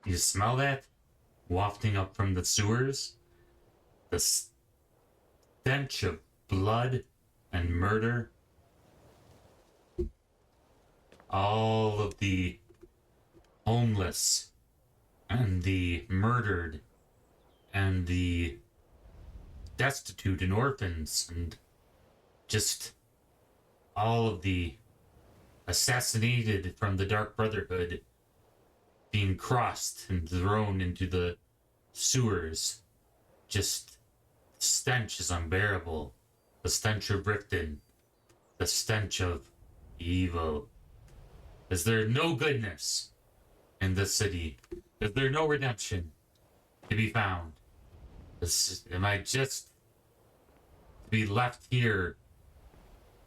You smell that? Wafting up from the sewers? The stench of blood and murder? All of the homeless and the murdered and the destitute and orphans and just all of the assassinated from the Dark Brotherhood being crossed and thrown into the sewers. Just the stench is unbearable. The stench of Riften. The stench of evil. Is there no goodness in this city? Is there no redemption to be found? Am I just to be left here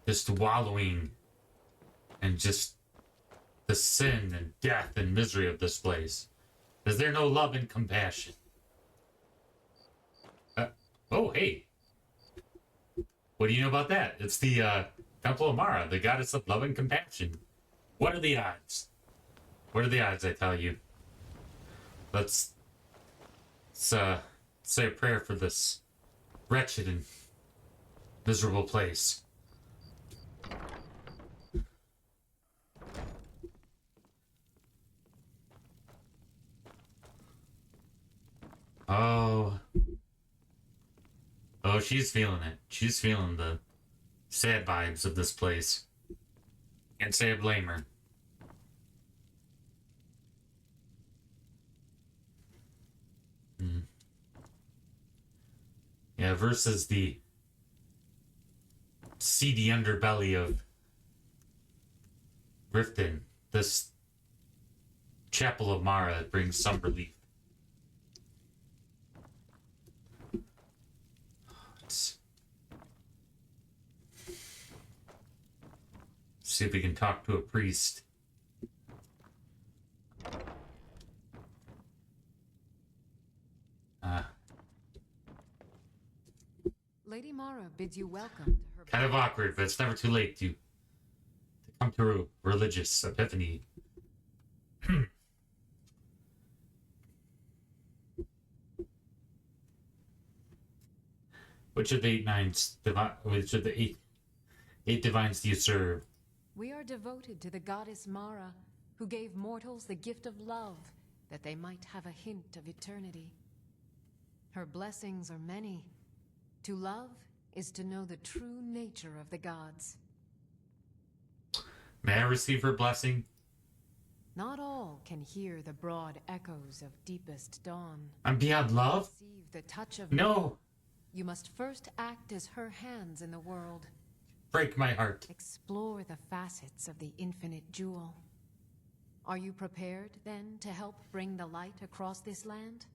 just wallowing and just the sin and death and misery of this place? Is there no love and compassion? Oh, hey. What do you know about that? It's the Temple of Mara, the goddess of love and compassion. What are the odds? What are the odds, I tell you? Let's say a prayer for this wretched and miserable place. Oh, she's feeling it. She's feeling the sad vibes of this place. Can't say I blame her. Yeah, versus the seedy underbelly of Riften, this Chapel of Mara brings some relief. See if we can talk to a priest. Lady Mara bids you welcome to her. Kind of awkward, but it's never too late to come to a religious epiphany. Which of the eight divines do you serve? We are devoted to the goddess Mara, who gave mortals the gift of love, that they might have a hint of eternity. Her blessings are many. To love is to know the true nature of the gods. May I receive her blessing? Not all can hear the broad echoes of deepest dawn. I'm beyond love? Receive the touch of No! You must first act as her hands in the world. Break my heart. Explore the facets of the infinite jewel. Are you prepared, then, to help bring the light across this land?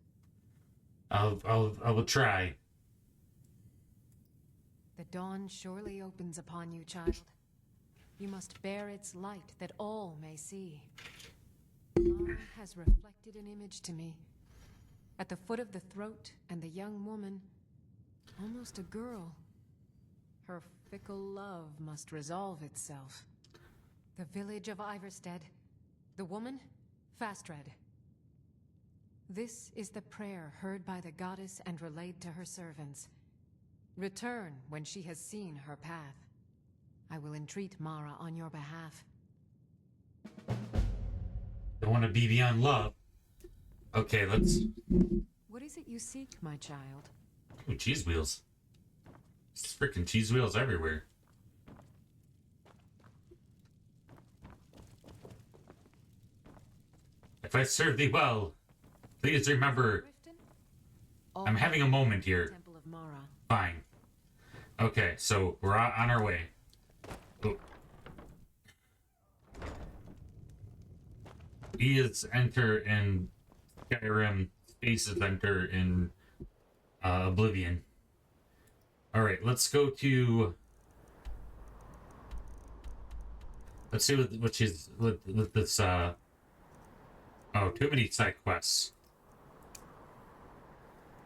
I will try. The dawn surely opens upon you, child. You must bear its light that all may see. Mara has reflected an image to me. At the foot of the throat and the young woman, almost a girl. Her fickle love must resolve itself. The village of Iverstead. The woman, Fastred. This is the prayer heard by the goddess and relayed to her servants. Return when she has seen her path. I will entreat Mara on your behalf. I want to be beyond love. Okay, let's... What is it you seek, my child? Ooh, cheese wheels. There's freaking cheese wheels everywhere. If I serve thee well, please remember... I'm having a moment here. Temple of Mara. Fine. Okay, so we're on our way. Oh. E is enter in Skyrim. Space is enter in Oblivion. Alright, let's go to... Let's see what she's... With this, Oh, too many side quests.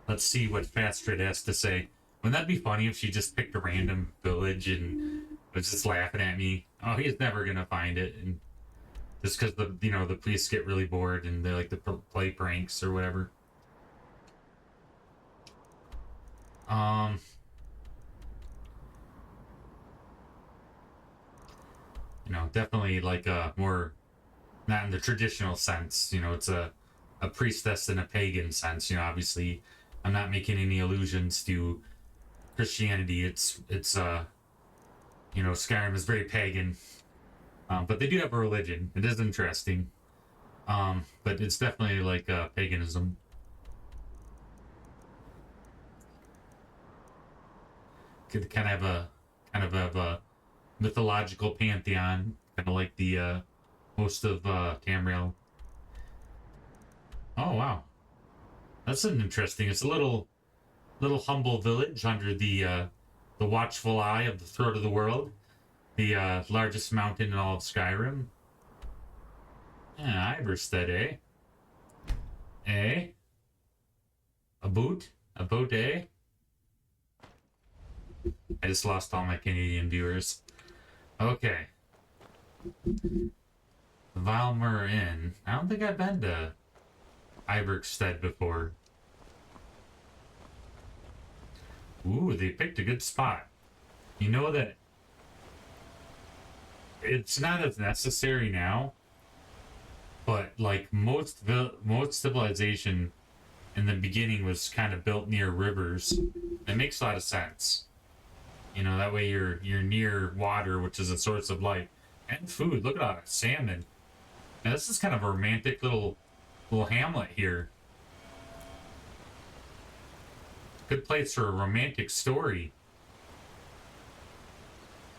Let's see what Fastred has to say. Wouldn't that be funny if she just picked a random village and was just laughing at me? Oh, he's never gonna find it. And Just because the police get really bored and they like to play pranks or whatever. Definitely like a more, not in the traditional sense. It's a priestess in a pagan sense. Obviously, I'm not making any allusions to Christianity. It's Skyrim is very pagan, but they do have a religion. It is interesting, but it's definitely like paganism. Could kind of have a mythological pantheon, kind of like the most of Tamriel. Oh wow, that's an interesting. It's a little humble village under the watchful eye of the throat of the world, the largest mountain in all of Skyrim. Yeah, Iverstead, eh? Eh? A boot, eh? I just lost all my Canadian viewers. Okay. Valmer Inn. I don't think I've been to Iverstead before. Ooh, they picked a good spot. You know that it's not as necessary now, but like most civilization in the beginning was kind of built near rivers. It makes a lot of sense. That way you're near water, which is a source of life and food. Look at all that salmon. Now this is kind of a romantic little hamlet here. Good place for a romantic story.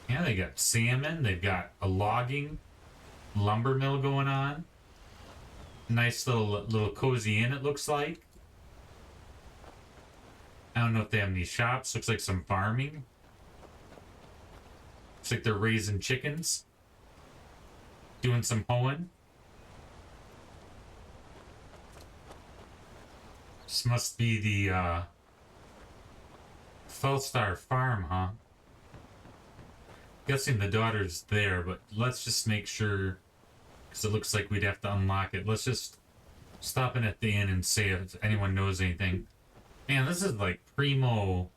Yeah, they got salmon. They've got a logging lumber mill going on. Nice little cozy inn, it looks like. I don't know if they have any shops. Looks like some farming. Looks like they're raising chickens. Doing some hoeing. This must be the Fellstar farm, huh? Guessing the daughter's there, but let's just make sure, because it looks like we'd have to unlock it. Let's just stop in at the inn and see if anyone knows anything. Man, this is like primo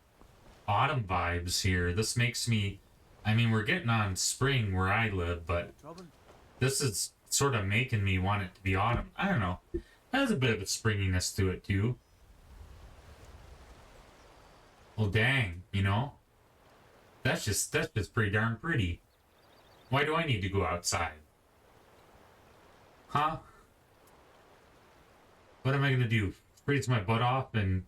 autumn vibes here. This makes me, we're getting on spring where I live, but this is sort of making me want it to be autumn. I don't know. It has a bit of a springiness to it too. Well, dang, that's just pretty darn pretty. Why do I need to go outside? Huh? What am I gonna do? Freeze my butt off and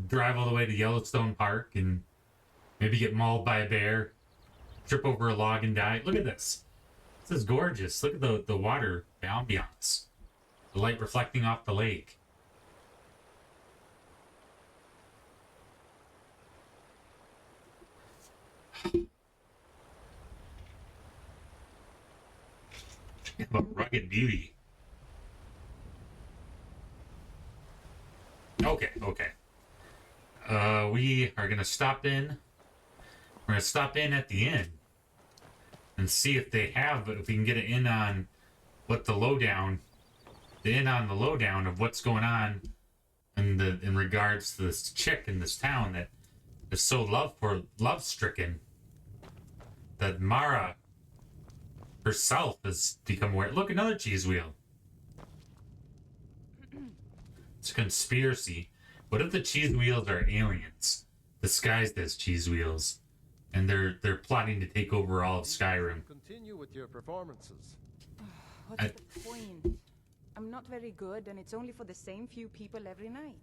drive all the way to Yellowstone Park and maybe get mauled by a bear, trip over a log and die? Look at this. This is gorgeous. Look at the water, the ambiance. The light reflecting off the lake. A rugged beauty. Okay. We are gonna stop in. We're gonna stop in at the inn and see if we can get an in on what the lowdown of what's going on in regards to this chick in this town that is so love stricken that Mara herself has become aware. Look, another cheese wheel. It's a conspiracy. What if the cheese wheels are aliens disguised as cheese wheels, and they're plotting to take over all of Skyrim? Continue with your performances. What's the point? I'm not very good, and it's only for the same few people every night.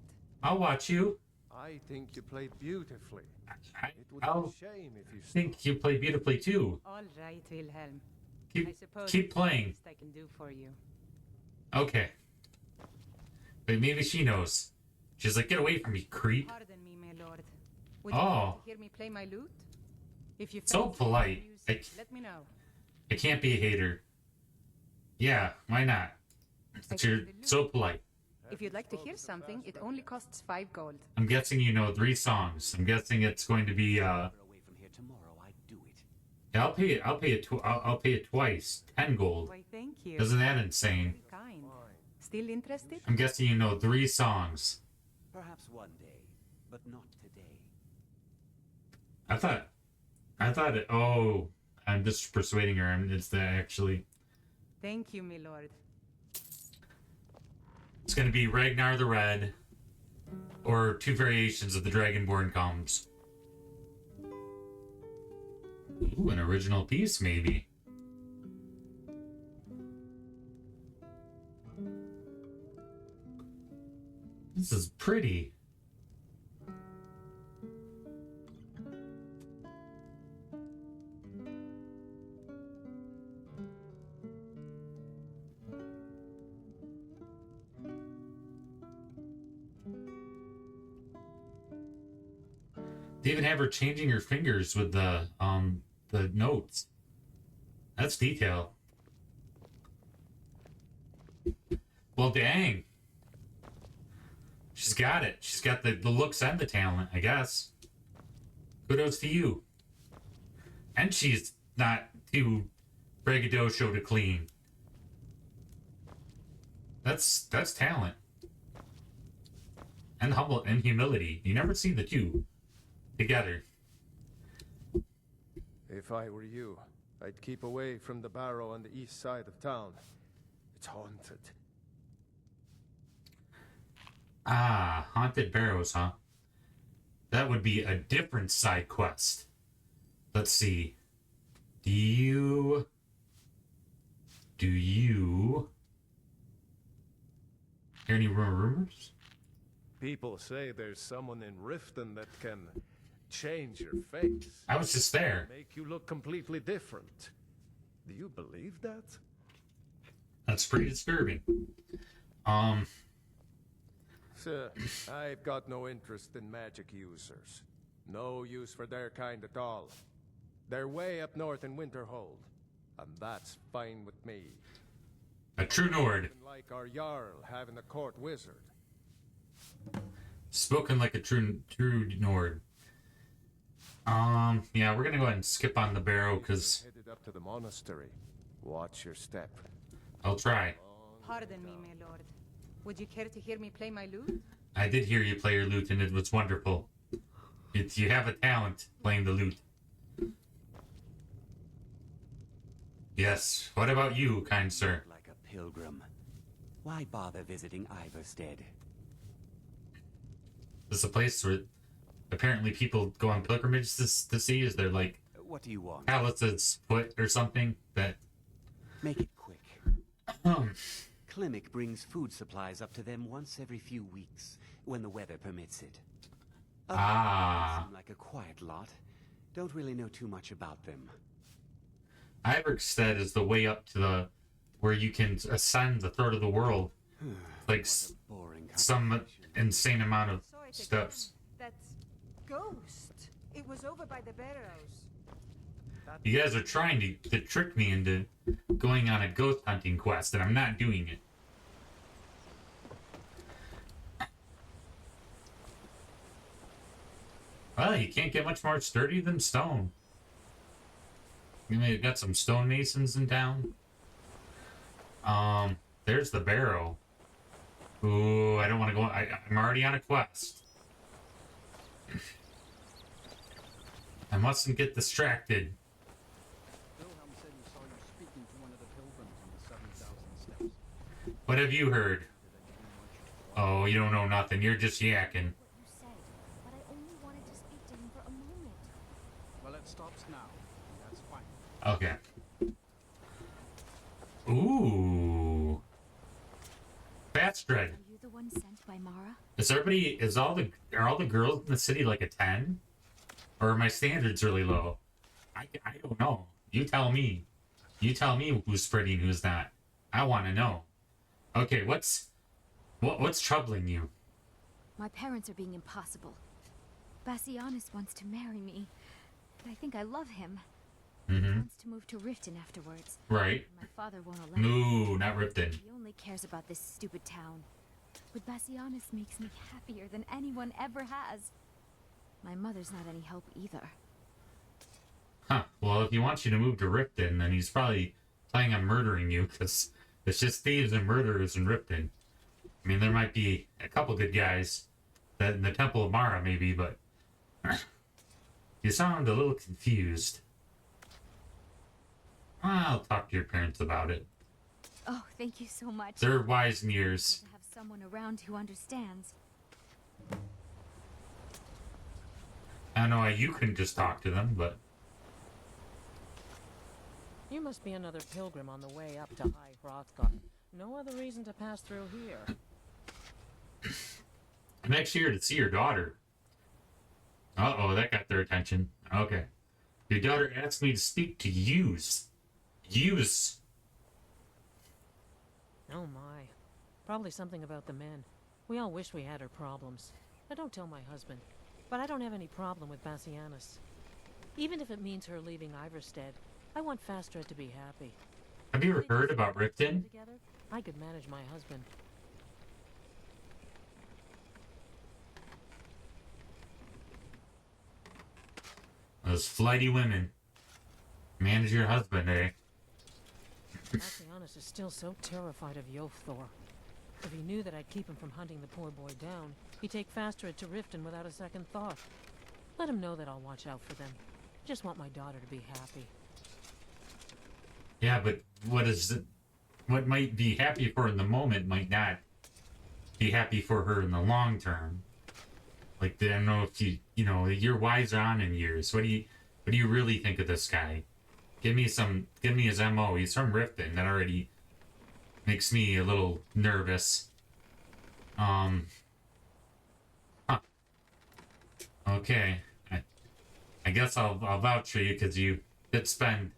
I'll watch you. I think you played beautifully. It would I'll be a shame if you think you play beautifully too. All right, Wilhelm. I suppose Keep it's the playing. least I can do for you. Okay. But maybe she knows. She's like, get away from me, creep. Pardon me, my lord. Would you like to hear me play my lute? If you So fancy polite. music, let me know. I can't be a hater. Yeah, why not? But you're so polite. If you'd like to hear something, it only costs 5 gold. I'm guessing you know 3 songs. I'm guessing it's going to be, Away from here tomorrow, I'd do it. Yeah, I'll pay it twice. 10 gold. Why, thank you. Isn't that insane? Very kind. Still interested? I'm guessing you know 3 songs. Perhaps one day, but not today. I thought it. Oh, I'm just persuading her. It's the actually. Thank you, my lord. It's gonna be Ragnar the Red, or 2 variations of the Dragonborn comes. Ooh, an original piece, maybe. This is pretty. They even have her changing her fingers with the notes. That's detail. Well, dang. She's got it. She's got the looks and the talent, I guess. Kudos to you. And she's not too braggadocio to clean. That's talent. And humble and humility. You never see the two together. If I were you, I'd keep away from the barrow on the east side of town. It's haunted. Ah, haunted barrows, huh? That would be a different side quest. Let's see. Do you hear any rumors? People say there's someone in Riften that can change your face. I was just there. Make you look completely different. Do you believe that? That's pretty disturbing. Sir, I've got no interest in magic users. No use for their kind at all. They're way up north in Winterhold, and that's fine with me. A true Nord. Even like our Jarl having a court wizard. Spoken like a true Nord. Yeah, we're gonna go ahead and skip on the barrow, because Headed up to the monastery. Watch your step. I'll try. Pardon me, my lord. Would you care to hear me play my lute? I did hear you play your lute, and it was wonderful. You have a talent playing the lute. Yes. What about you, kind sir? Like a pilgrim. Why bother visiting Ivarstead? This is a place where apparently people go on pilgrimage to see. Is there like What do you want? palaces foot or something that? Make it quick. Um, Klimek brings food supplies up to them once every few weeks, when the weather permits it. Ah. Seem like a quiet lot. Don't really know too much about them. Iverstead is the way up to the where you can ascend the throat of the world, like What a boring some conversation. insane amount of Saw it steps. again. That ghost. It was over by the barrows. You guys are trying to trick me into going on a ghost hunting quest, and I'm not doing it. Well, you can't get much more sturdy than stone. You may have got some stonemasons in town. There's the barrow. Ooh, I don't want to go. I'm already on a quest. I mustn't get distracted. Wilhelm said he saw you speaking to one of the pilgrims on the 7,000 steps. What have you heard? Oh, you don't know nothing. You're just yakking. What you said, but I only wanted to speak to him for a moment. Well, it stops now. That's fine. Okay. Ooh. Batstred. Are you the one sent by Mara? Are all the girls in the city like a 10? Or are my standards really low? I don't know. You tell me. You tell me who's pretty and who's not. I want to know. Okay, what's troubling you? My parents are being impossible. Bassianus wants to marry me, but I think I love him. He Mm-hmm. wants to move to Riften afterwards. Right. My father won't allow it. No, not Ripton. He only cares about this stupid town. But Bassianus makes me happier than anyone ever has. My mother's not any help either. Huh. Well, if he wants you to move to Riften, then he's probably planning on murdering you, because it's just thieves and murderers in Riften. I mean, there might be a couple good guys that in the Temple of Mara, maybe, but you sound a little confused. I'll talk to your parents about it. Oh, thank you so much. They're wise in years. To have someone around who understands. I don't know why you couldn't just talk to them, but You must be another pilgrim on the way up to High Hrothgar. No other reason to pass through here. I'm actually here to see your daughter. Uh-oh, that got their attention. Okay. Your daughter asked me to speak to yous. Yous. Oh my. Probably something about the men. We all wish we had her problems. I don't tell my husband, but I don't have any problem with Bassianus. Even if it means her leaving Iverstead, I want Fastra to be happy. Have you ever heard about Riften? Together, I could manage my husband. Those flighty women. Manage your husband, eh? Bassianus is still so terrified of Yofthor. If he knew that I'd keep him from hunting the poor boy down, he'd take Fastra to Riften without a second thought. Let him know that I'll watch out for them. Just want my daughter to be happy. Yeah, but what might be happy for her in the moment might not be happy for her in the long term. Like, I don't know if you're wiser on in years. What do you really think of this guy? Give me his MO. He's from Riften. That already makes me a little nervous. Huh. Okay. I guess I'll vouch for you because you did spend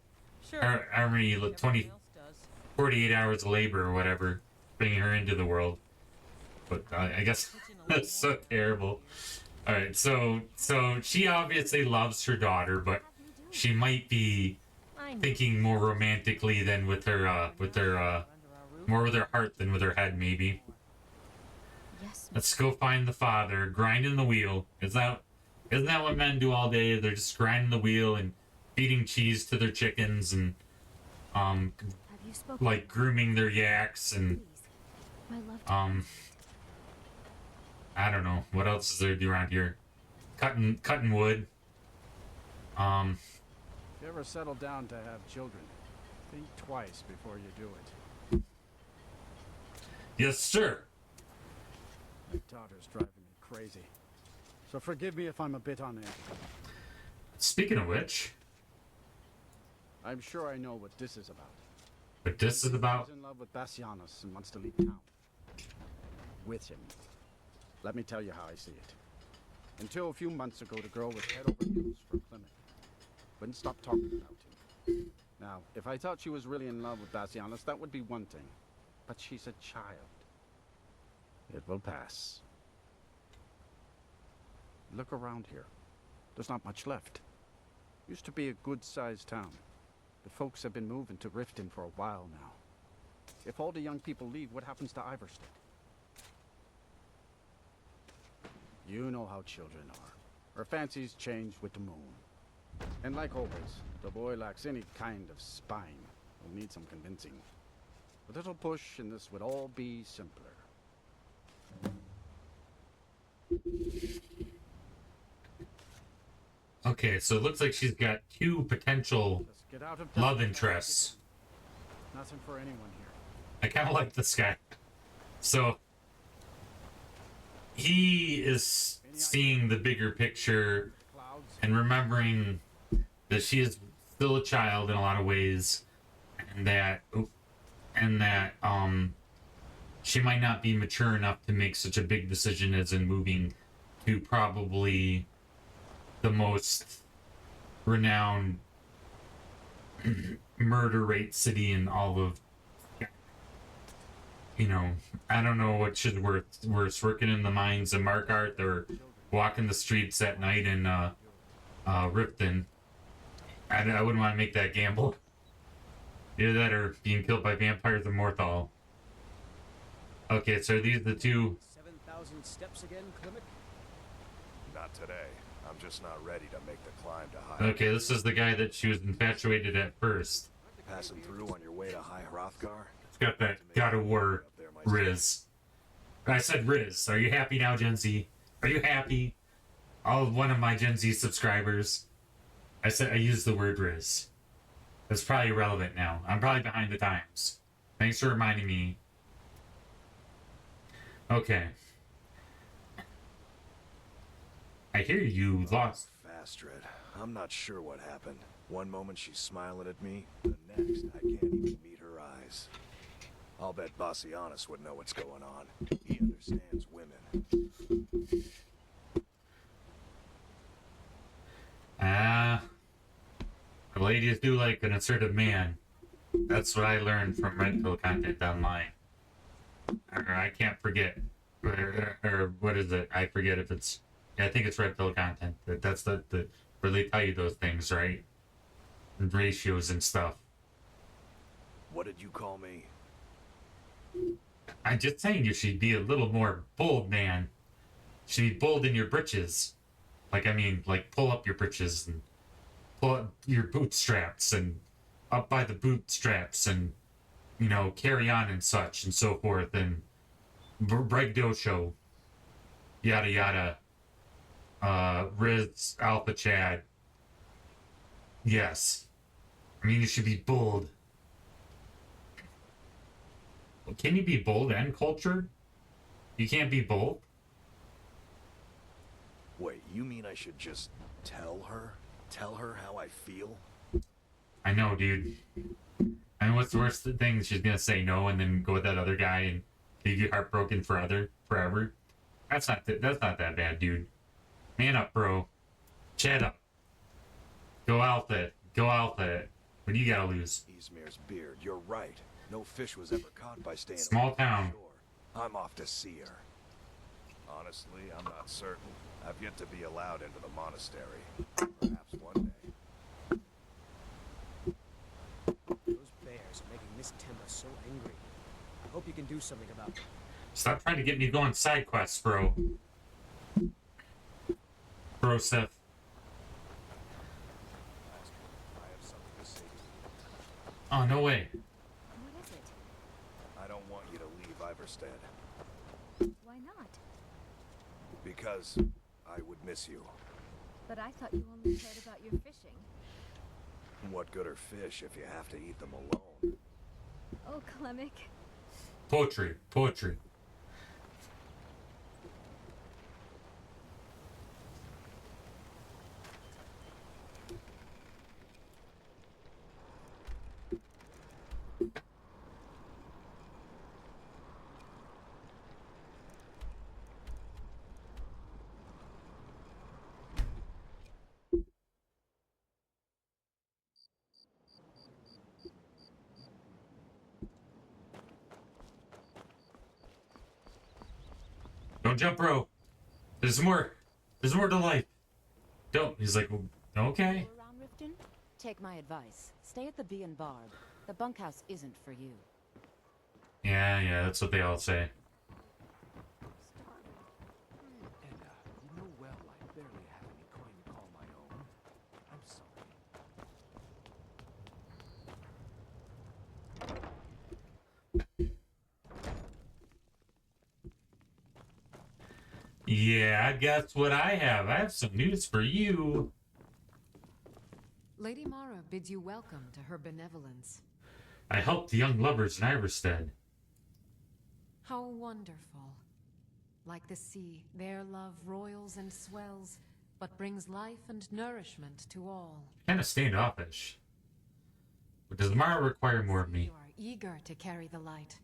how many 48 hours of labor or whatever bringing her into the world. But I guess that's so terrible. All right, so she obviously loves her daughter, but she might be thinking more romantically than with her more with her heart than with her head, maybe. Yes. Let's go find the father, grinding the wheel. Isn't that what men do all day? They're just grinding the wheel and feeding cheese to their chickens and Have you spoken? like grooming their yaks and My love. I don't know what else is there to do around here. Cutting wood. If you ever settle down to have children, think twice before you do it. Yes, sir. My daughter's driving me crazy. So forgive me if I'm a bit on edge. Speaking of which, I'm sure I know what this is about. what this is about. She's in love with Bassianus and wants to leave town. With him. Let me tell you how I see it. Until a few months ago, the girl was head over heels for Clement. Wouldn't stop talking about him. Now, if I thought she was really in love with Bassianus, that would be one thing. But she's a child. It will pass. Look around here. There's not much left. Used to be a good-sized town. The folks have been moving to Riften for a while now. If all the young people leave, what happens to Iverstead? You know how children are. Her fancies change with the moon. And like always, the boy lacks any kind of spine. Will need some convincing. A little push and this would all be simpler. Okay, so it looks like she's got two potential Let's get out of love town. interests. Nothing for anyone here. I kind of like this guy. So he is seeing the bigger picture Clouds. and remembering that she is still a child in a lot of ways, and that she might not be mature enough to make such a big decision as in moving to probably the most renowned murder rate city in all of, I don't know what should worse, working in the mines of Markarth or walking the streets at night in Riften. I wouldn't want to make that gamble. Either that or being killed by vampires of Morthal. Okay, so are these the two? 7,000 steps again, Clement? Not today. I'm just not ready to make the climb to High. Okay, this is the guy that she was infatuated at first. Passing through on your way to High Hrothgar? It's got that God of War Riz. I said Riz. Are you happy now, Gen Z? Are you happy? One of my Gen Z subscribers. I used the word Riz. That's probably irrelevant now. I'm probably behind the times. Thanks for reminding me. Okay. I hear you lost. Fastred. I'm not sure what happened. One moment she's smiling at me, the next I can't even meet her eyes. I'll bet Bassianus would know what's going on. He understands women. Ladies do like an assertive man. That's what I learned from Red Pill content online. Or I can't forget. Or what is it? I forget if it's... Yeah, I think it's Red Pill content. That's the where they tell you those things, right? And ratios and stuff. What did you call me? I'm just saying you should be a little more bold, man. You should be bold in your britches. Like pull up your britches and pull up your bootstraps and up by the bootstraps and, carry on and such and so forth and braggadocio, yada yada. Riz, Alpha Chad. Yes. You should be bold. Can you be bold and cultured? You can't be bold? Wait, you mean I should just tell her? Tell her how I feel? I know, dude. And what's the worst thing? She's gonna say no and then go with that other guy and leave you heartbroken forever? That's not that bad, dude. Man up, bro. Chat up. Go Alpha. Go Alpha. What do you gotta lose? Izmir's beard, you're right. No fish was ever caught by staying Small town. Shore. I'm off to see her. Honestly, I'm not certain. I've yet to be allowed into the monastery. Perhaps one day. Those bears are making Miss Timber so angry. I hope you can do something about them. Stop trying to get me to go on side quests, bro. Bro, Seth. I have something to say to you. Oh, no way. What is it? I don't want you to leave Iverstead. Why not? Because I would miss you. But I thought you only cared about your fishing. What good are fish if you have to eat them alone? Oh, Clemic. Poetry. Don't jump, bro. There's more to life. Don't. He's like, okay. Around Riften? Take my advice. Stay at the Bee and Barb. The bunkhouse isn't for you. Yeah, that's what they all say. Edna, you know well I barely have any coin to call my own. I'm sorry. Yeah, guess what I have? I have some news for you. Lady Mara bids you welcome to her benevolence. I helped the young lovers in Iverstead. How wonderful. Like the sea, their love roils and swells, but brings life and nourishment to all. Kind of standoffish. But does Mara require more of me? You are eager to carry the light.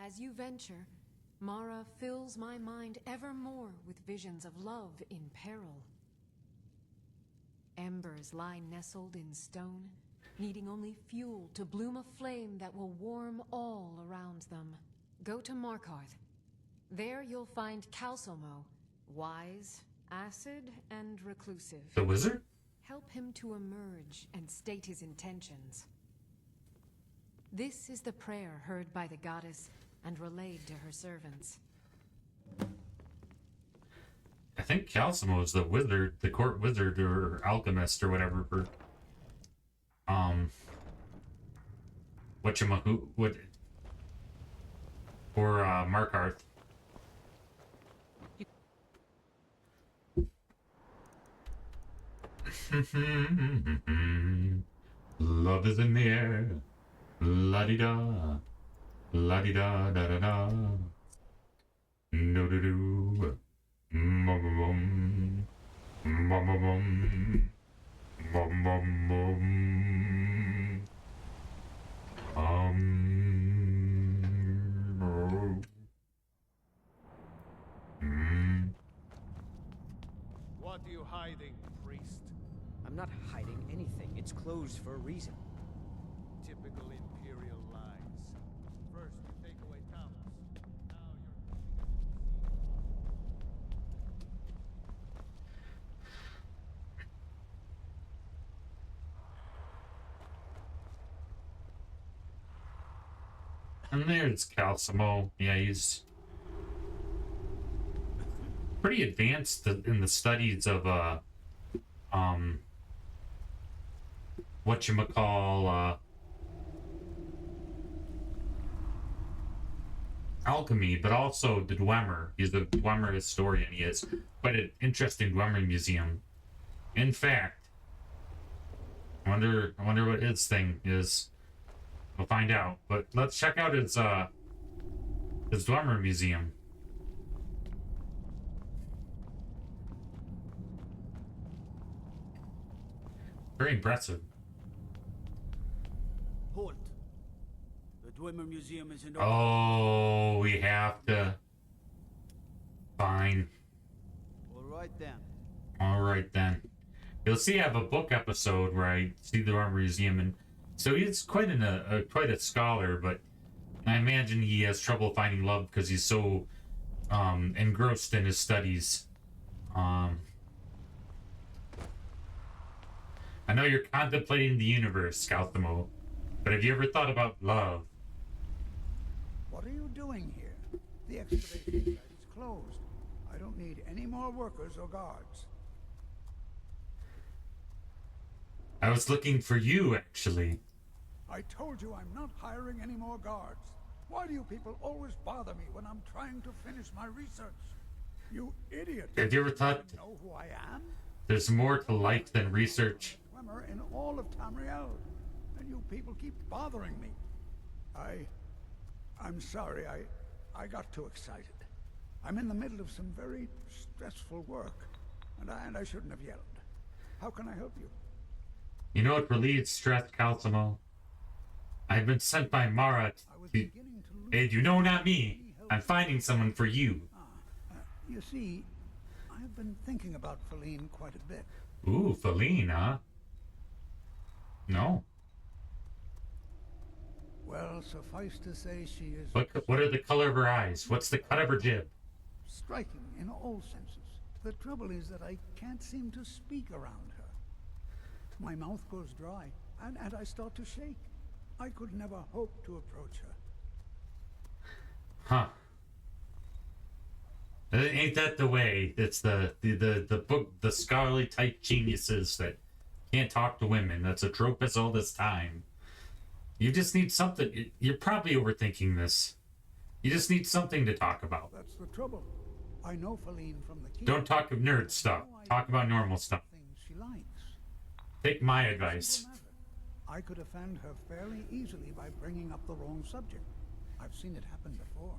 As you venture, Mara fills my mind ever more with visions of love in peril. Embers lie nestled in stone, needing only fuel to bloom a flame that will warm all around them. Go to Markarth. There you'll find Calsomo, wise, acid, and reclusive. The wizard? Help him to emerge and state his intentions. This is the prayer heard by the goddess and relayed to her servants. I think Calcimo is the wizard, the court wizard or alchemist or whatever for what for Markarth. Love is in the air. La di da. La di da da da da. No do do. Mum mum mum. Mum mum. Mum mum mum. What are you hiding, priest? I'm not hiding anything. It's closed for a reason. Typical Imperial lies. First you take away Talos. Now And there's Calcimo. Yeah, he's pretty advanced in the studies of whatchamacall, alchemy, but also the Dwemer. He's a Dwemer historian. He has quite an interesting Dwemer museum. In fact, I wonder what his thing is. We'll find out. But let's check out his Dwemer museum. Very impressive. Halt. The Dwemer Museum is in order. Oh, we have to. Fine. All right then. All right then. You'll see, I have a book episode where I see the Dwemer Museum, and so he's quite quite a scholar. But I imagine he has trouble finding love because he's so engrossed in his studies. I know you're contemplating the universe, Calcimo, but have you ever thought about love? What are you doing here? The excavation site is closed. I don't need any more workers or guards. I was looking for you, actually. I told you I'm not hiring any more guards. Why do you people always bother me when I'm trying to finish my research? You idiot! Have you ever thought know who I am? there's more to life than research? In all of Tamriel, and you people keep bothering me. I'm sorry. I got too excited. I'm in the middle of some very stressful work, and I shouldn't have yelled. How can I help you? You know what relieves stress, Calcimo? I've been sent by Mara to... Hey, you know, not me. I'm finding someone for you. You see, I've been thinking about Feline quite a bit. Ooh, Feline, huh? No. Well, suffice to say she is... What are the color of her eyes? What's the cut of her jib? Striking in all senses. The trouble is that I can't seem to speak around her. My mouth goes dry, and I start to shake. I could never hope to approach her. Huh. Ain't that the way? It's the book, the scholarly type geniuses that can't talk to women. That's a trope as all this time. You just need something. You're probably overthinking this. You just need something to talk about. That's the trouble. I know Feline from the key. Don't talk of nerd stuff. Talk about normal stuff. Things she likes. Take my advice. I could offend her fairly easily by bringing up the wrong subject. I've seen it happen before.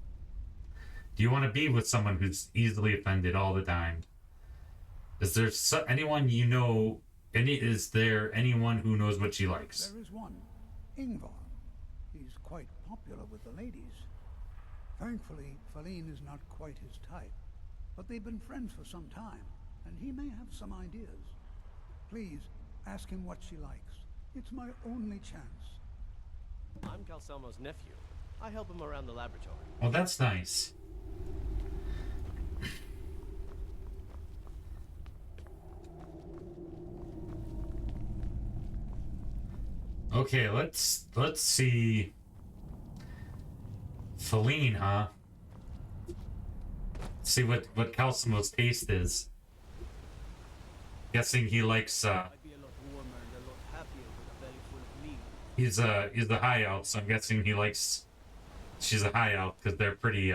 Do you want to be with someone who's easily offended all the time? Is there anyone you know? Is there anyone who knows what she likes? There is one, Ingvar. He's quite popular with the ladies. Thankfully, Feline is not quite his type, but they've been friends for some time, and he may have some ideas. Please, ask him what she likes. It's my only chance. I'm Calcelmo's nephew. I help him around the laboratory. Well, that's nice. Okay, let's see. Feline, huh? See what Calcimo's taste is. Guessing he likes I'd be a lot warmer and a lot happier with a belly full of meat. he's a high elf, so I'm guessing he likes she's a high elf because they're pretty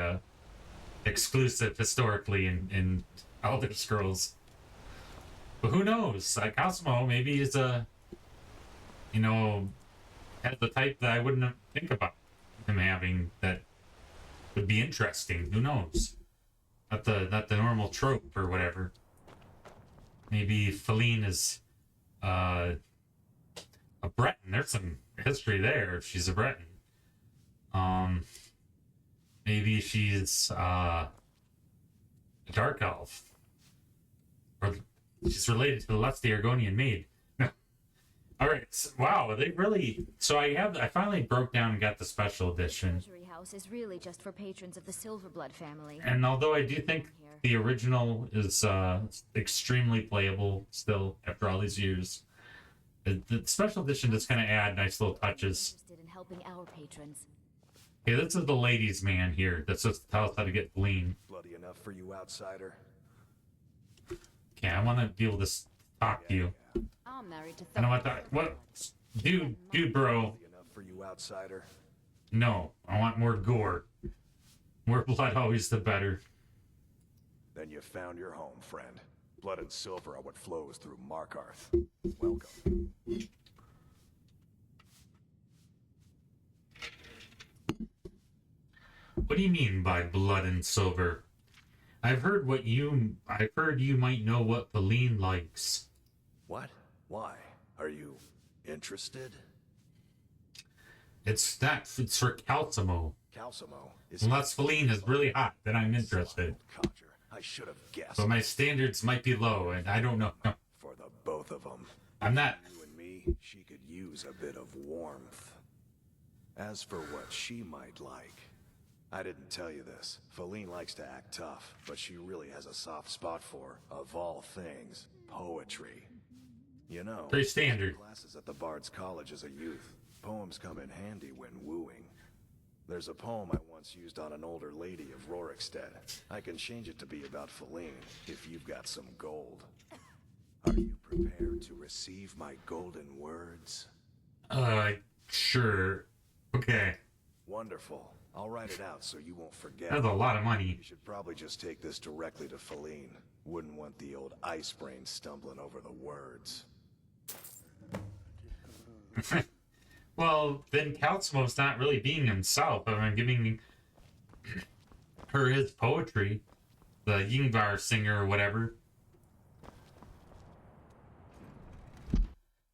exclusive historically in Elder Scrolls. But who knows? Cosmo maybe is a, you know, has the type that I wouldn't think about him having that would be interesting. Who knows? Not the normal trope or whatever. Maybe Feline is a Breton. There's some history there if she's a Breton. Maybe she's a dark elf. Or she's related to the lusty Argonian maid. Alright, wow, they really... So I finally broke down and got the special edition. The treasury house is really just for patrons of the Silverblood family. And although I do think the original is extremely playable still after all these years, the special edition just kind of add nice little touches. Interested in helping our patrons. Okay, this is the ladies' man here. That's supposed to tell us how to get Feline. Bloody enough for you, outsider. Okay, I want to be able to talk to you. I'm married to I don't want that. What? Dude, bro. Bloody enough for you, outsider. No, I want more gore. More blood, always the better. Then you found your home, friend. Blood and silver are what flows through Markarth. Welcome. What do you mean by blood and silver? I've heard you might know what Feline likes. What? Why? Are you interested? It's for Calcimo. Calcimo is... Unless Feline is really hot, then I'm interested. Codger. I should have guessed. But my standards might be low, and I don't know. For the both of them. I'm not... You and me, she could use a bit of warmth. As for what she might like, I didn't tell you this. Feline likes to act tough, but she really has a soft spot for, of all things, poetry. You know, Pretty standard. Classes at the Bard's College as a youth. Poems come in handy when wooing. There's a poem I once used on an older lady of Rorikstead. I can change it to be about Feline, if you've got some gold. Are you prepared to receive my golden words? Sure. Okay. Wonderful. I'll write it out so you won't forget. That's a lot of money. You should probably just take this directly to Feline. Wouldn't want the old ice brain stumbling over the words. Well, then Calcimo's not really being himself. I'm giving her his poetry. The Yingvar singer or whatever.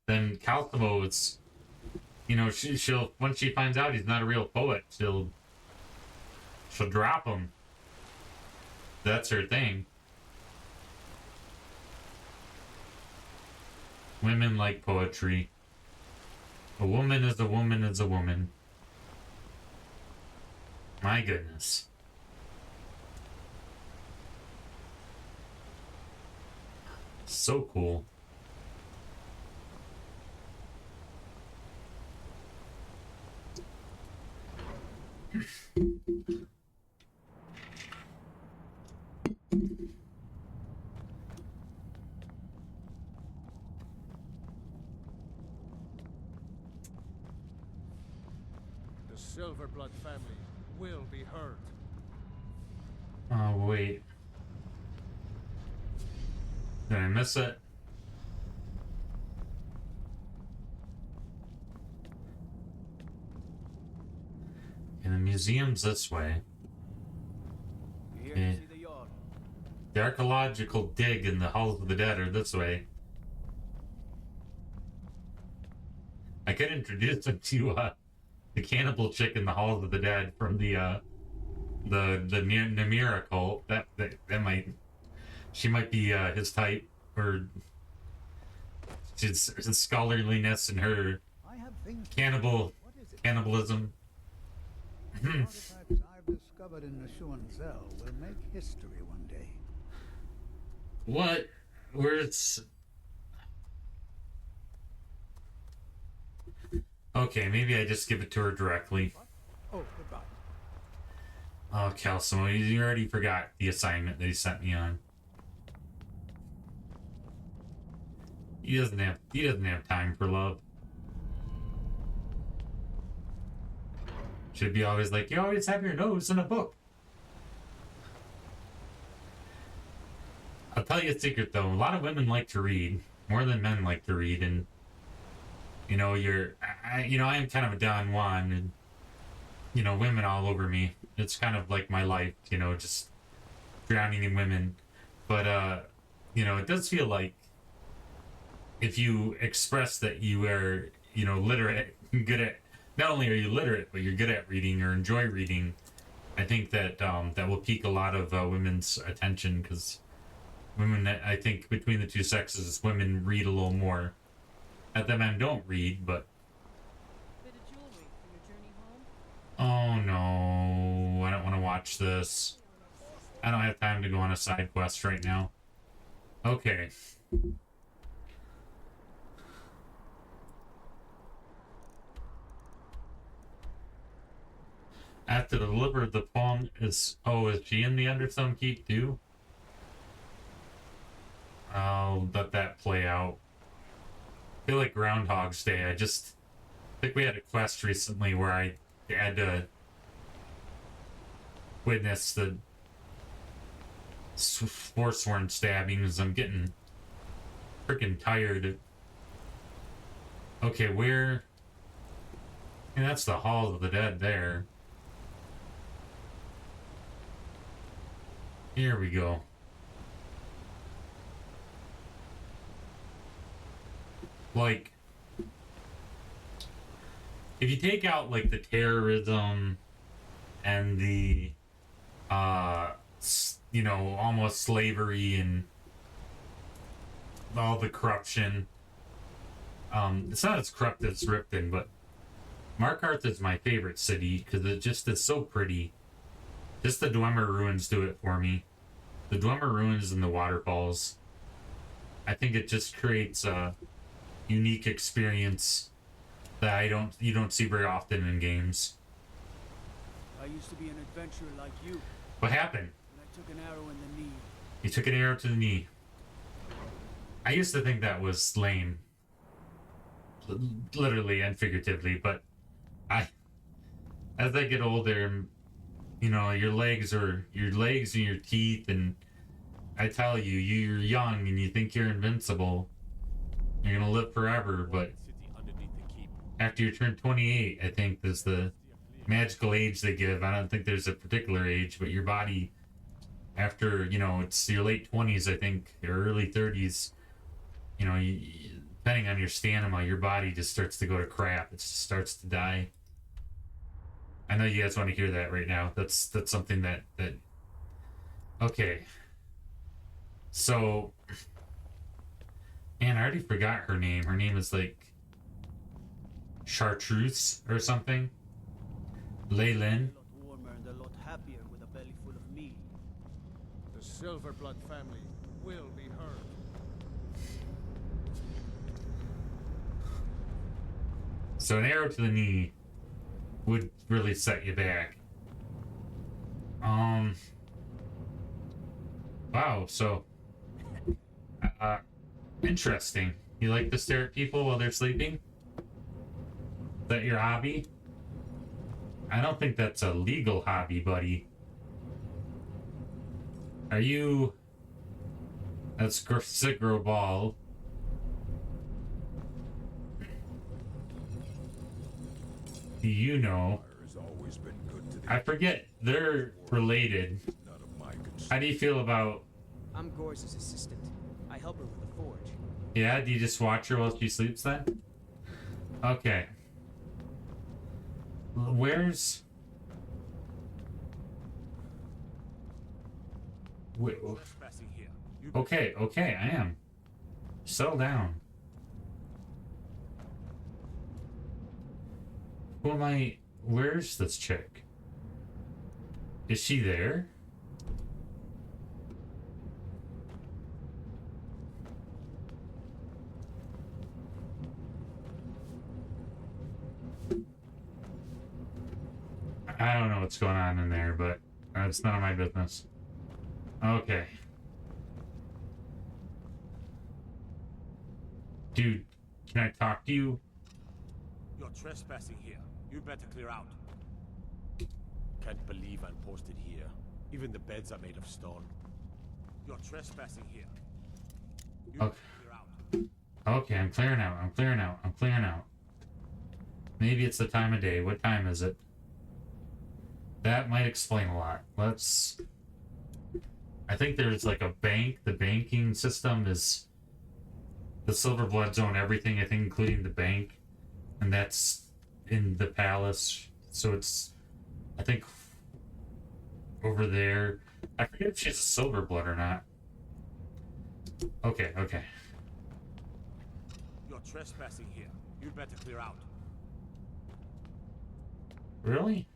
Then Calcimo is... You know, she'll... Once she finds out he's not a real poet, she'll drop him. That's her thing. Women like poetry. A woman is a woman is a woman. My goodness. So cool. The Silverblood family will be heard. Oh, wait. Did I miss it? And the museum's this way. You here Yeah. to see the yard? The archaeological dig in the halls of the dead are this way. I could introduce them to the cannibal chick in the halls of the dead from the Namira cult. That might, she might be his type, or his scholarliness and her cannibalism. The artifacts I've discovered in Neshuan-Zel will make history one day. What? Where's... Okay, maybe I just give it to her directly. Oh, goodbye. Oh, Calcimo, you already forgot the assignment that he sent me on. He doesn't have time for love. Should be always like, you always have your nose in a book. I'll tell you a secret though, a lot of women like to read, more than men like to read, and you know, I am kind of a Don Juan, and you know, women all over me. It's kind of like my life, you know, just drowning in women. But you know, it does feel like if you express that you are, you know, literate, good at, not only are you literate, but you're good at reading or enjoy reading, I think that that will pique a lot of women's attention, because women, I think between the two sexes, women read a little more. Not that men don't read, but... Oh no, I don't want to watch this. I don't have time to go on a side quest right now. Okay. After the deliver the poem is... Oh, is she in the Understone Keep too? I'll let that play out. I feel like Groundhog's Day. I think we had a quest recently where I had to witness the forsworn stabbings. I'm getting freaking tired. Okay, where... Yeah, that's the Hall of the Dead there. Here we go. Like, if you take out, like, the terrorism and the, you know, almost slavery and all the corruption, it's not as corrupt as Ripton, but Markarth is my favorite city because it just is so pretty. Just the Dwemer Ruins do it for me. The Dwemer Ruins and the waterfalls. I think it just creates a unique experience that you don't see very often in games. I used to be an adventurer like you. What happened? And I took an arrow in the knee. You took an arrow to the knee. I used to think that was lame. Literally and figuratively, but as I get older, you know, your legs and your teeth, and I tell you, you're young and you think you're invincible. You're gonna live forever, but after you turn 28, I think is the magical age they give. I don't think there's a particular age, but your body, after, you know, it's your late 20s, I think, or early 30s, you know, depending on your stamina, your body just starts to go to crap. It just starts to die. I know you guys want to hear that right now. That's something that okay. So, man, I already forgot her name. Her name is like Chartreuse or something. Leylin. A lot warmer and a lot happier with a belly full of meat. The Silverblood family will be heard. So an arrow to the knee would really set you back. Wow, so interesting. You like to stare at people while they're sleeping? Is that your hobby? I don't think that's a legal hobby, buddy. Are you... That's Sigro Ball. Do you know? I forget. They're related. How do you feel about... I'm Gore's assistant. I help her with the forge. Yeah, do you just watch her while she sleeps then? Okay. Where's... Wait, okay, I am. Settle down. Who am I... Where's this chick? Is she there? I don't know what's going on in there, but It's none of my business. Okay. Dude, can I talk to you? You're trespassing here. You better clear out. Can't believe I'm posted here. Even the beds are made of stone. You're trespassing here. You Okay. better clear out. Okay, I'm clearing out. I'm clearing out. I'm clearing out. Maybe it's the time of day. What time is it? That might explain a lot. Let's... I think there's like a bank. The banking system is... The Silverbloods own everything, I think, including the bank. And that's in the palace. So it's... I think... over there. I forget if she's a Silverblood or not. Okay, okay. You're trespassing here. You better clear out. Really?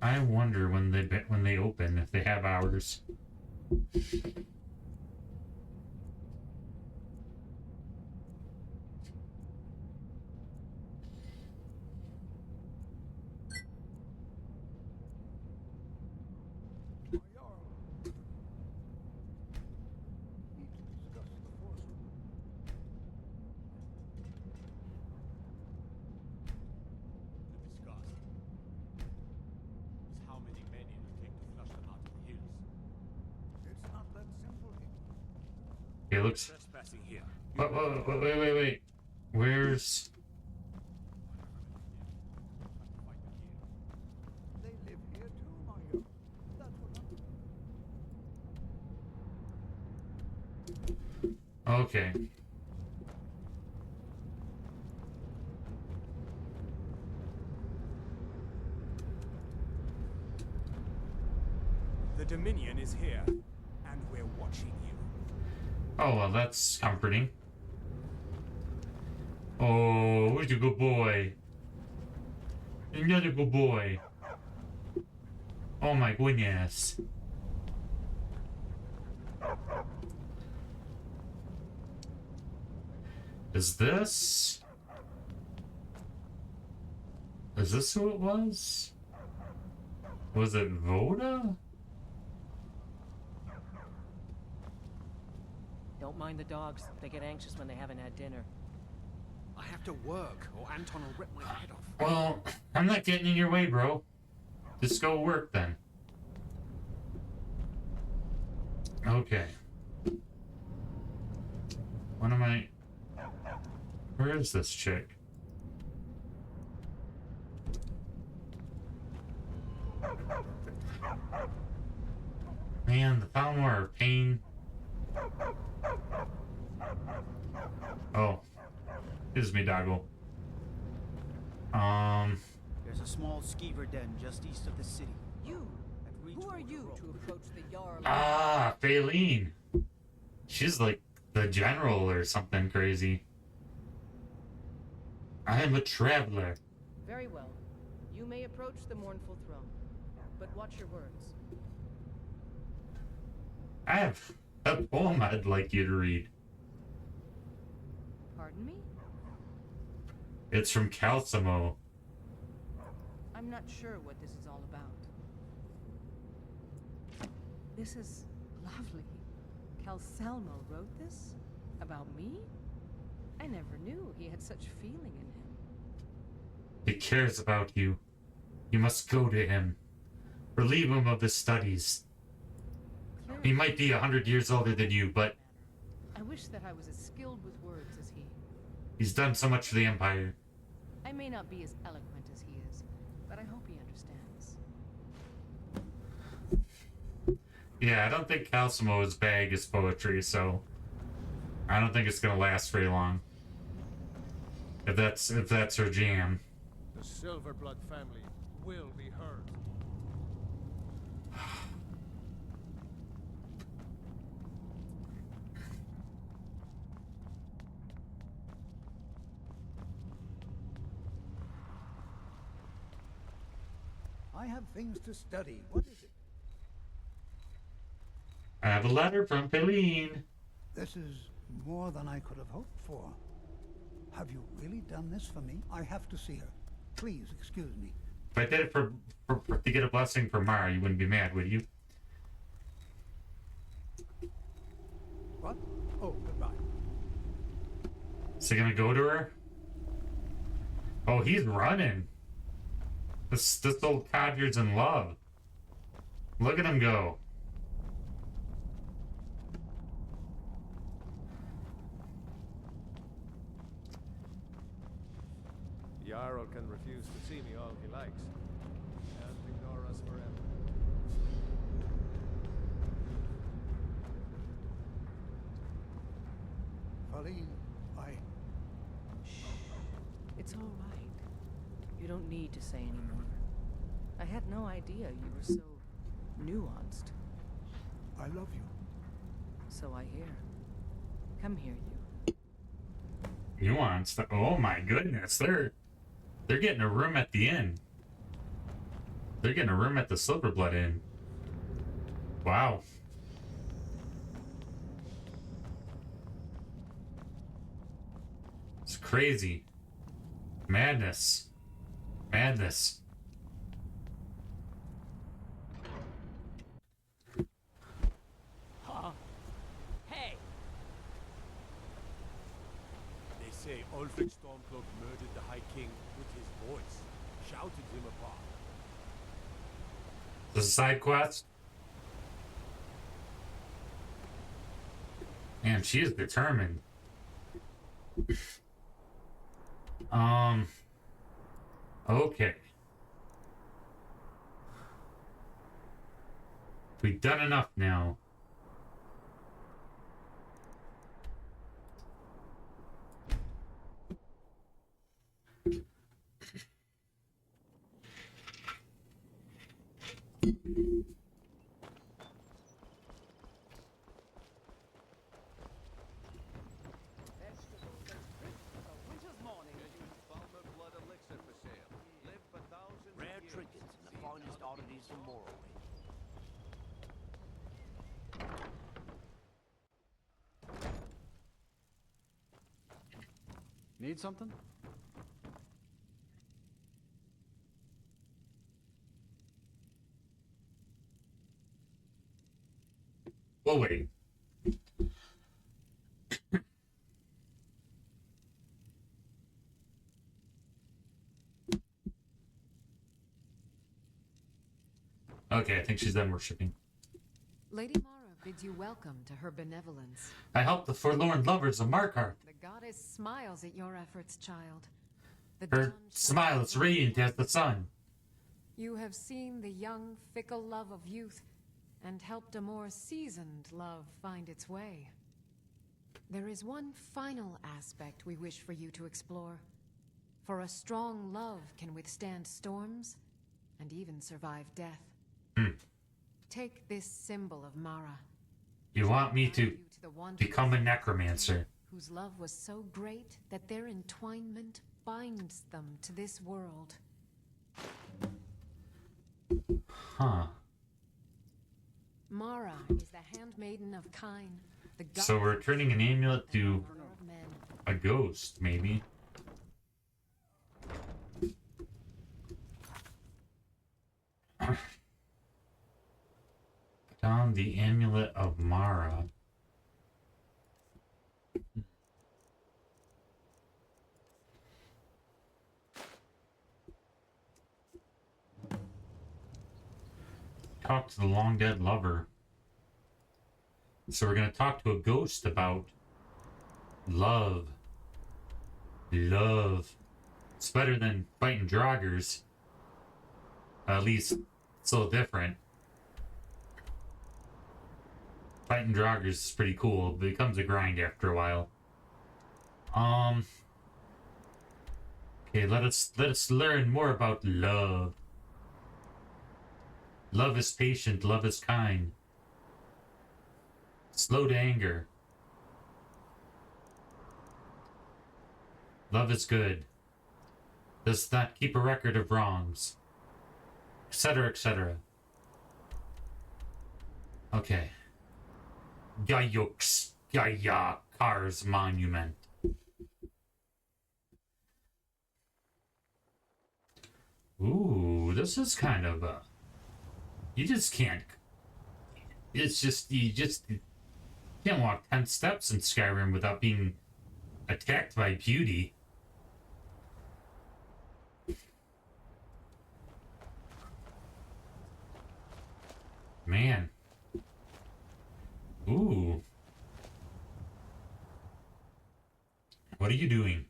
I wonder when they open, if they have hours. It looks... Wait. Where's... They live here too, Mario. That's what I'm... Okay. The Dominion is here, and we're watching you. Oh, well, that's comforting. Oh, where's your good boy? Another good boy. Oh my goodness. Is this who it was? Was it Voda? Don't mind the dogs. They get anxious when they haven't had dinner. I have to work, or Anton will rip my head off. Well, I'm not getting in your way, bro. Just go work then. Okay. What am I... Where is this chick? Man, the Falmor of Pain. Oh. This is me, doggo. There's a small skeever den just east of the city. You? Who are you to approach the Jarl? Ah, Faylene. She's like the general or something crazy. I am a traveler. Very well. You may approach the mournful throne, but watch your words. I have a poem I'd like you to read. Pardon me? It's from Calcimo. I'm not sure what this is all about. This is lovely. Calcelmo wrote this? About me? I never knew he had such feeling in him. He cares about you. You must go to him. Relieve him of his studies. He might be 100 years older than you, but I wish that I was as skilled with words as he. he's done so much for the Empire. I may not be as eloquent as he is, but I hope he understands. Yeah, I don't think Calcimo's bag is poetry, so I don't think it's gonna last very long. If that's her jam. The Silverblood family will be heard. I have things to study. What is it? I have a letter from Faylene. This is more than I could have hoped for. Have you really done this for me? I have to see her. Please excuse me. If I did it to get a blessing from Mara, you wouldn't be mad, would you? What? Oh, goodbye. Is he gonna go to her? Oh, he's running. This old codger's in love. Look at him go. Jarl can refuse to see me all he likes. Can't ignore us forever. Faline, It's all right. You don't need to say anymore. I had no idea you were so nuanced. I love you. So I hear. Come here, you. Nuanced. Oh my goodness, they're getting a room at the inn. They're getting a room at the Silverblood Inn. Wow. It's crazy. Madness. Madness. Huh? Hey! They say Ulfric Stormcloak murdered the High King with his voice, shouted him apart. This is a side quest. Man, she is determined. Okay. We've done enough now. Rare trinkets and the finest oddities from Morrowind. Need something? We'll wait. Okay, I think she's done worshipping. Lady Mara bids you welcome to her benevolence. I help the forlorn lovers of Markarth. The goddess smiles at your efforts, child. The Her dawn smile is radiant as the sun. You have seen the young, fickle love of youth and helped a more seasoned love find its way. There is one final aspect we wish for you to explore. For a strong love can withstand storms and even survive death. Take this symbol of Mara. You want me to become a necromancer? Whose love was so great that their entwinement binds them to this world. Huh. Mara is the handmaiden of Kine. The So we're turning an amulet to a ghost, maybe. Put on the amulet of Mara. Talk to the long dead lover. So we're gonna talk to a ghost about love. Love. It's better than fighting draugrs. At least it's a little different. Fighting draugrs is pretty cool, but it becomes a grind after a while. Okay, let us learn more about love. Love is patient, love is kind. Slow to anger. Love is good. Does not keep a record of wrongs. Etc., etc. Okay. Gaiux Gaia Cars Monument. Ooh, this is kind of you just can't. It's just you can't walk 10 steps in Skyrim without being attacked by beauty. Man. Ooh. What are you doing?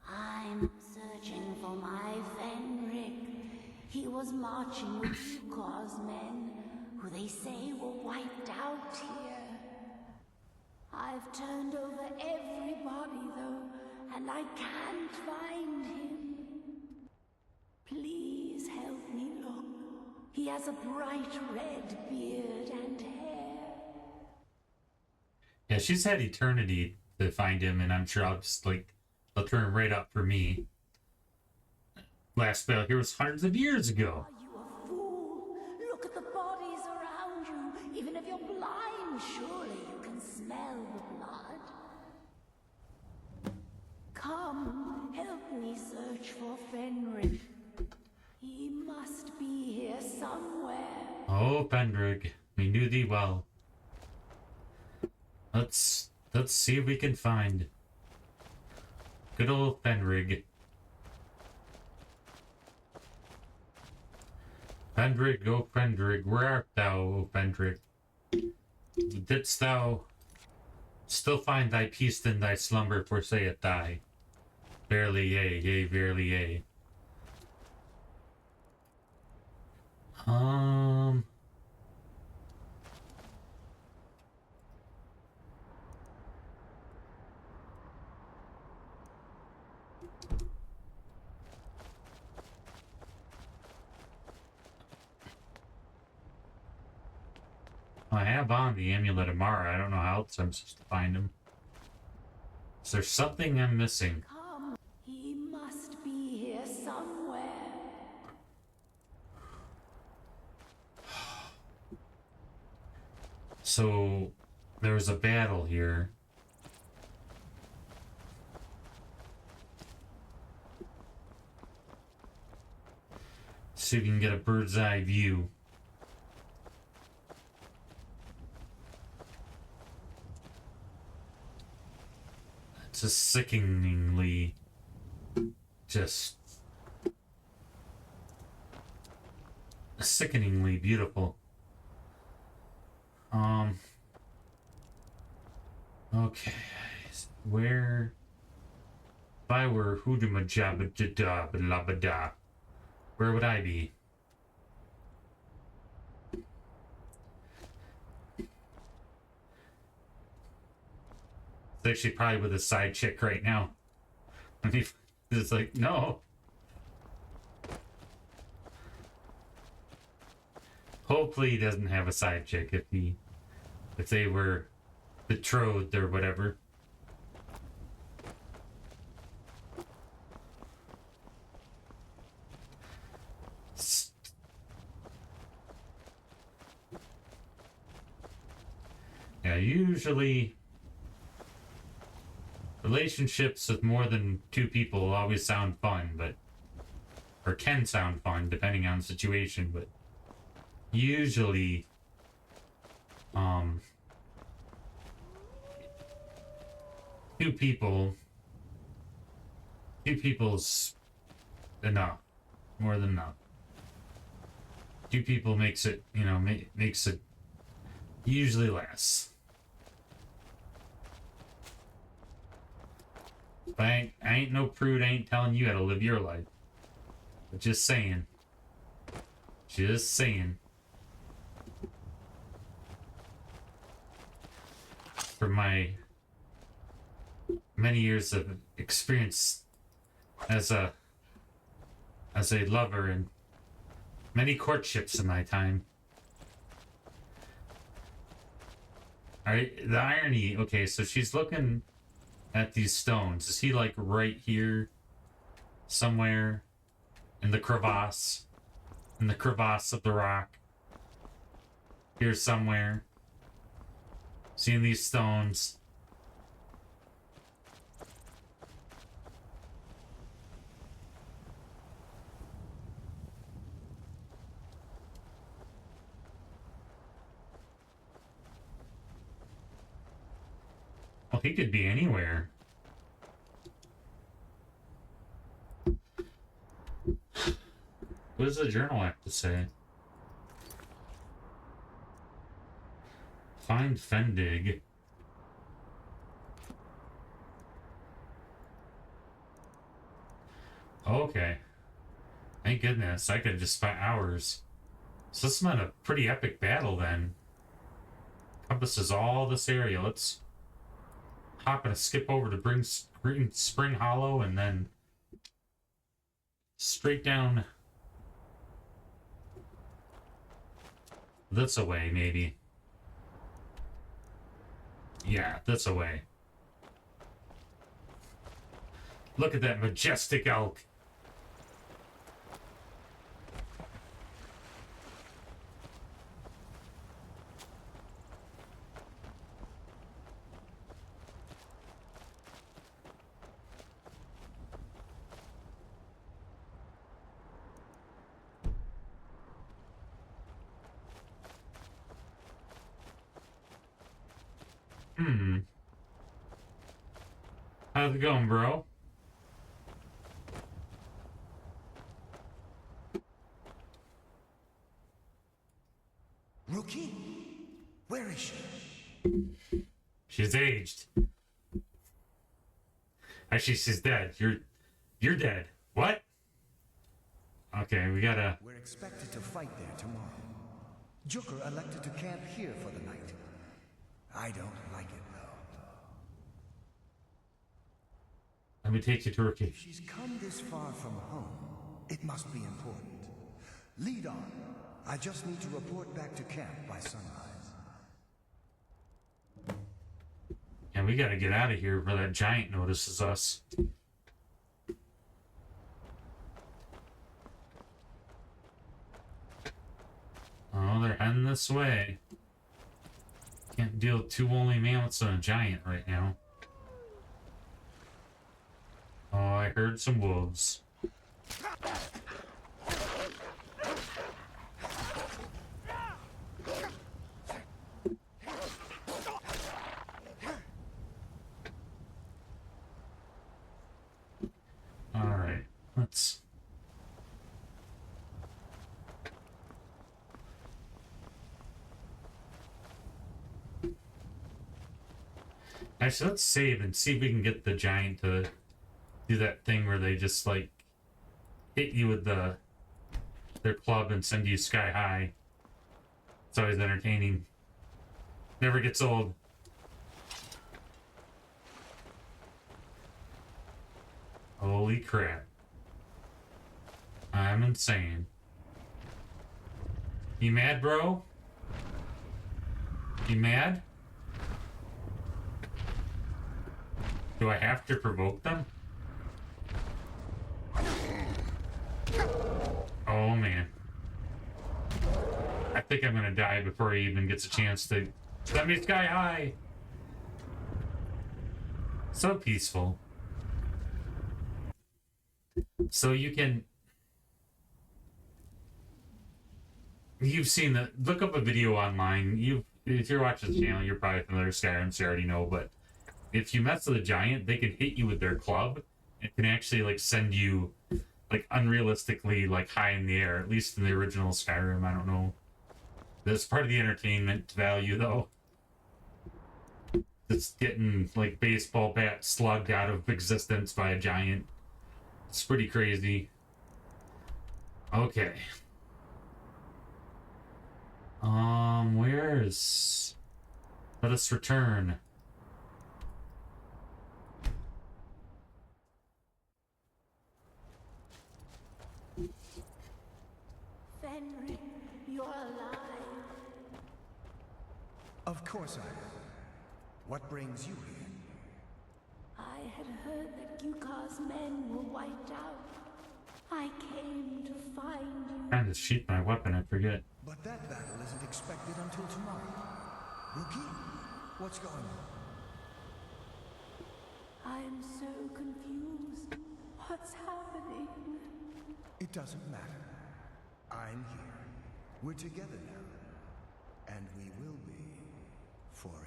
I'm searching for my Fenric. He was marching with Yukos men, who they say were wiped out here. I've turned over everybody, though, and I can't find him. Please help me look. He has a bright red beard and hair. Yeah, she's had eternity to find him, and I'm sure I'll turn him right up for me. Last spell here was hundreds of years ago. Are you a fool? Look at the bodies around you. Even if you're blind, surely you can smell the blood. Come, help me search for Fenric. He must be here somewhere. Oh, Pendrig, we knew thee well. Let's see if we can find good old Fenrig. Fendrig, O Fendrig, where art thou, O Fendrig? Didst thou still find thy peace in thy slumber, for saith thy? Verily yea, yea, verily yea. I have on the Amulet of Mara. I don't know how else I'm supposed to find him. Is there something I'm missing? Come, he must be here somewhere. So, there was a battle here. So you can get a bird's eye view. It's a sickeningly sickeningly beautiful. Okay, where if I were Hudumajabada, where would I be? It's actually probably with a side chick right now. I mean, it's like, no. Hopefully he doesn't have a side chick if they were betrothed or whatever. Yeah, usually relationships with more than two people always sound fun, or can sound fun depending on the situation, but usually two people's enough, more than enough. Two people makes it, makes it usually less. But I ain't no prude. I ain't telling you how to live your life. But just saying. Just saying. From my many years of experience as a lover and many courtships in my time. Alright, the irony. Okay, so she's looking at these stones. Is he like right here somewhere in the crevasse of the rock? Here somewhere, seeing these stones. Well, he could be anywhere. What does the journal have to say? Find Fendig. Okay. Thank goodness. I could have just spent hours. So this meant a pretty epic battle then. Encompasses all this area. Let's hop and skip over to Spring Hollow and then straight down this away, maybe. Yeah, this away. Look at that majestic elk. How's it going, bro? Rookie? Where is she? She's aged. Actually, she's dead. You're dead. What? Okay, we gotta... We're expected to fight there tomorrow. Joker elected to camp here for the night. I don't like it, though. Let me take you to Rookie. If she's come this far from home, it must be important. Lead on. I just need to report back to camp by sunrise. And we gotta get out of here before that giant notices us. Oh, they're heading this way. Can't deal with two woolly mammoths and a giant right now. Oh, I heard some wolves. Alright, let's... Actually, let's save and see if we can get the giant to do that thing where they just, like, hit you with their club and send you sky high. It's always entertaining. Never gets old. Holy crap. I'm insane. You mad, bro? You mad? Do I have to provoke them? Oh man. I think I'm gonna die before he even gets a chance to send me sky high. So peaceful. So you can... You've seen the... Look up a video online. If you're watching this channel, you're probably familiar with Skyrim, so you already know, but if you mess with a giant, they can hit you with their club. It can actually, like, send you, like, unrealistically, like, high in the air. At least in the original Skyrim, I don't know. That's part of the entertainment value, though. It's getting, like, baseball bat slugged out of existence by a giant. It's pretty crazy. Okay. Where's... Let us return. Fenric, you're alive. Of course I am. What brings you here? I had heard that Yukar's men were wiped out. I came to find you. Trying to sheath my weapon, I forget. But that battle isn't expected until tomorrow. Rookie, what's going on? I'm so confused. What's happening? It doesn't matter. I'm here. We're together now. And we will be forever.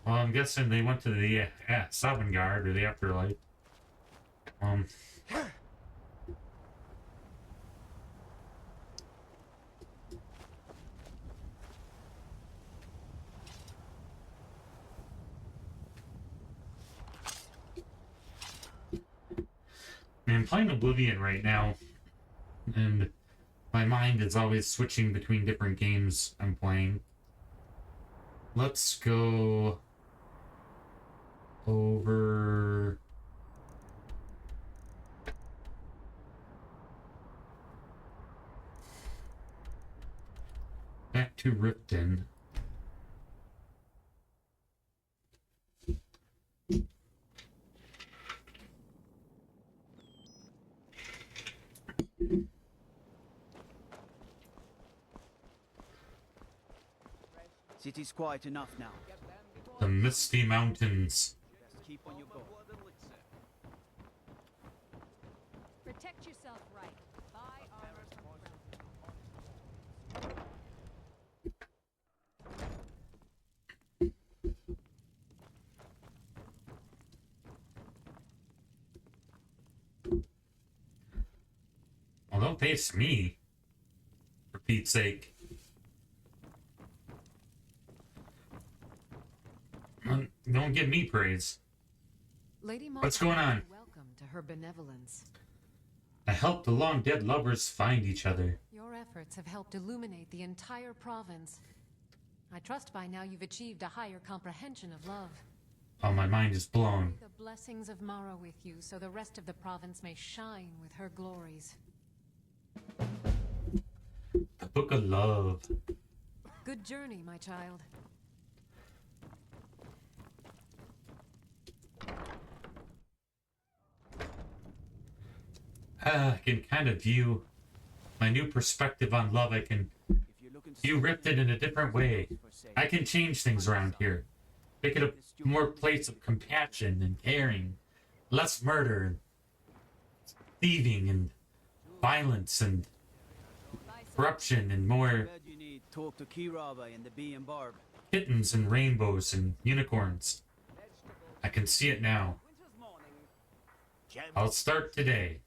Well, I'm guessing they went to the Sovngarde or the afterlife. I'm playing Oblivion right now, and my mind is always switching between different games I'm playing. Let's go over... back to Riften. City's quiet enough now. The Misty Mountains. Just keep on your guard. Protect yourself right. Buy armor Well, don't face me. For Pete's sake. Don't give me praise. Lady What's going on? Welcome to her benevolence. I helped the long-dead lovers find each other. Your efforts have helped illuminate the entire province. I trust by now you've achieved a higher comprehension of love. Oh, my mind is blown. The blessings of Mara with you, so the rest of the province may shine with her glories. The Book of Love. Good journey, my child. I can kind of view my new perspective on love. I can view Riften in a different way. I can change things around here. Make it a more place of compassion and caring. Less murder, and thieving, and violence, and corruption, and more Talk to Kiraba in the Bee and Barb. kittens and rainbows and unicorns. I can see it now. I'll start today.